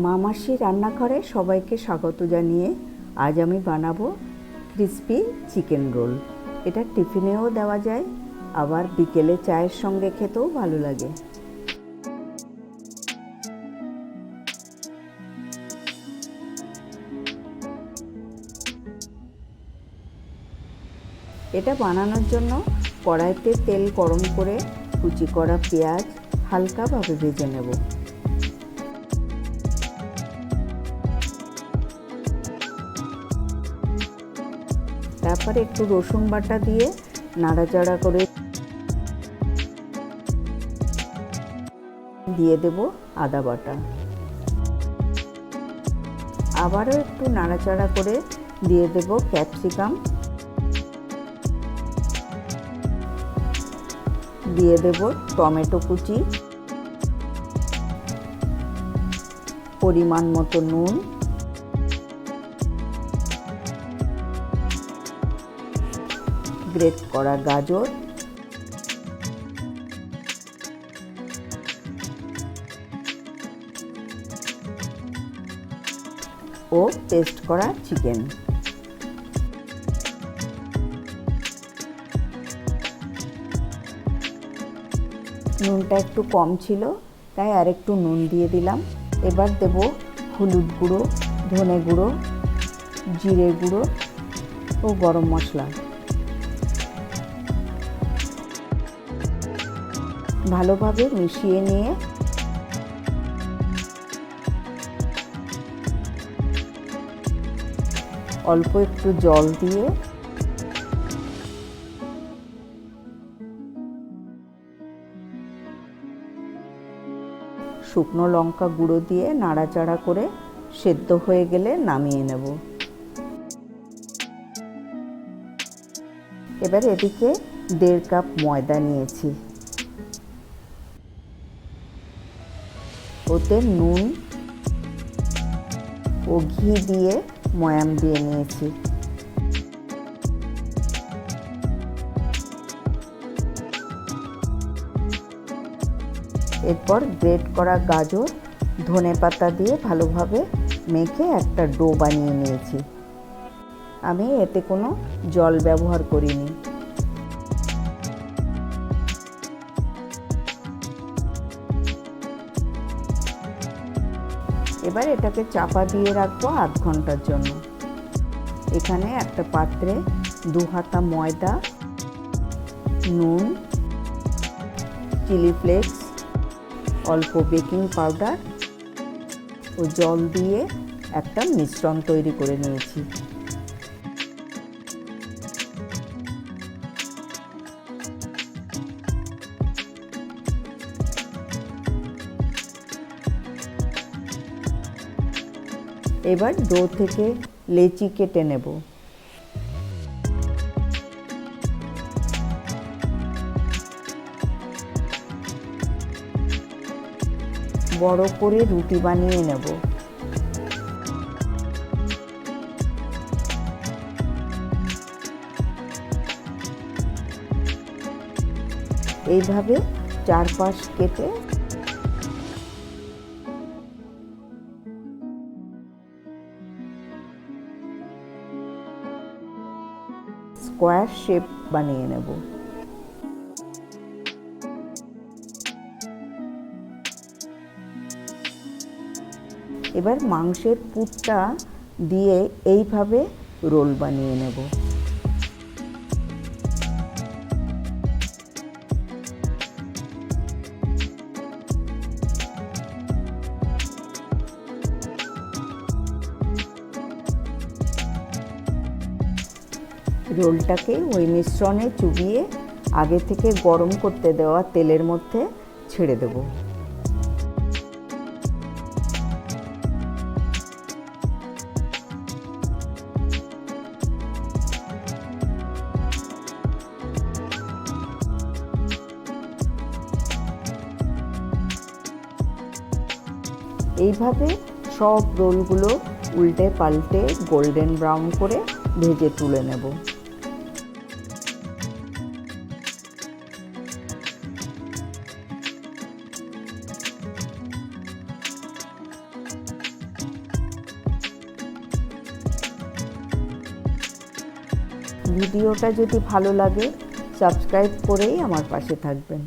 মামাসি রান্নাঘরে সবাইকে স্বাগত জানিয়ে আজ আমি বানাবো ক্রিসপি চিকেন রোল। এটা টিফিনেও দেওয়া যায়, আবার বিকেলে চায়ের সঙ্গে খেতেও ভালো লাগে। এটা বানানোর জন্য কড়াইতে তেল গরম করে কুচি করা পেঁয়াজ হালকাভাবে ভেজে নেব। তারপরে একটু রসুন বাটা দিয়ে নাড়াচাড়া করে দিয়ে দেব আদা বাটা। আবারও একটু নাড়াচাড়া করে দিয়ে দেব ক্যাপসিকাম, দিয়ে দেব টমেটো কুচি, পরিমাণ মতো নুন, গ্রেট করা গাজর ও পেস্ট করা চিকেন। নুনটা একটু কম ছিল, তাই আর একটু নুন দিয়ে দিলাম। এবার দেব হলুদ গুঁড়ো, ধনে গুঁড়ো, জিরে গুঁড়ো ও গরম মশলা। ভালোভাবে মিশিয়ে নিয়ে অল্প একটু জল দিয়ে শুকনো লঙ্কা গুঁড়ো দিয়ে নাড়াচাড়া করে সেদ্ধ হয়ে গেলে নামিয়ে নেব। এবার এদিকে 1.5 কাপ ময়দা নিয়েছি, ওতে নুন ও ঘি দিয়ে ময়াম দিয়ে নিয়েছি। এরপর গ্রেট করা গাজর, ধনেপাতা দিয়ে ভালোভাবে মেখে একটা ডো বানিয়ে নিয়েছি। আমি এতে কোনো জল ব্যবহার করিনি। এবার এটাকে চাপা দিয়ে রাখবো আধ ঘন্টার জন্য। এখানে একটা পাত্রে 2 হাতা ময়দা, নুন, চিলি ফ্লেক্স, অল্প বেকিং পাউডার ও জল দিয়ে একটা মিশ্রণ তৈরি করে নিয়েছি। এবার ডো থেকে লেচি কেটে নেব। বড় করে রুটি বানিয়ে নেব। এইভাবে চারপাশ কেটে স্কোয়ার শেপ বানিয়ে নেব। এবার মাংসের পুরটা দিয়ে এইভাবে রোল বানিয়ে নেব। রোলটাকে ওই মিশ্রণে চুবিয়ে আগে থেকে গরম করতে দেওয়া তেলের মধ্যে ছেড়ে দেব। এইভাবে সব রোলগুলো উল্টে পাল্টে গোল্ডেন ব্রাউন করে ভেজে তুলে নেব। ভিডিওটা যদি ভালো লাগে সাবস্ক্রাইব করেই আমার পাশে থাকবেন।